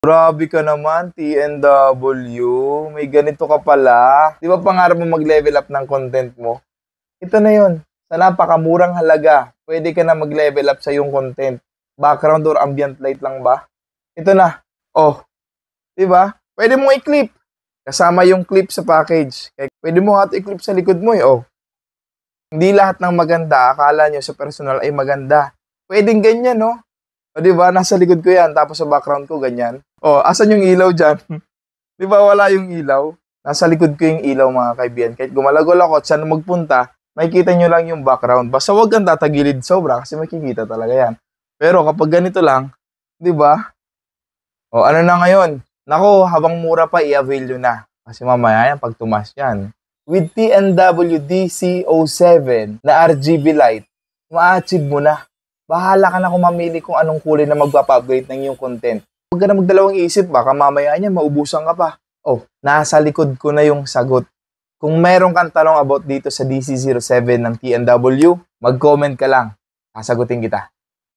Grabe ka naman, TNW. May ganito ka pala. Di ba pangarap mo mag-level up ng content mo? Ito na yon. Sa napakamurang halaga, pwede ka na mag-level up sa iyong content. Background or ambient light lang ba? Ito na. Oh, di ba? Pwede mo i-clip. Kasama yung clip sa package. Kaya pwede mo nga i-clip sa likod mo eh. Oh. Hindi lahat ng maganda, akala nyo sa personal ay maganda. Pwedeng ganyan, no? O, di ba? Nasa likod ko yan, tapos sa background ko, ganyan. O, asan yung ilaw dyan? Di ba wala yung ilaw? Nasa likod ko yung ilaw, mga kaibigan. Kahit gumalagol ako at saan magpunta, makikita nyo lang yung background. Basta huwag kang tatagilid sobra kasi makikita talaga yan. Pero kapag ganito lang, di ba? O, ano na ngayon? Nako, habang mura pa, i-avail nyo na. Kasi mamaya yan, pag tumas yan. With TNW DC07 na RGB light, ma-achieve mo na. Bahala ka na kung mamili kung anong kulay na magpapa-upgrade ng iyong content. Huwag ka na magdalawang isip, baka mamaya niya maubusan ka pa. Oh, nasa likod ko na yung sagot. Kung meron kang tanong about dito sa DC07 ng TNW, mag-comment ka lang. Sasagutin kita.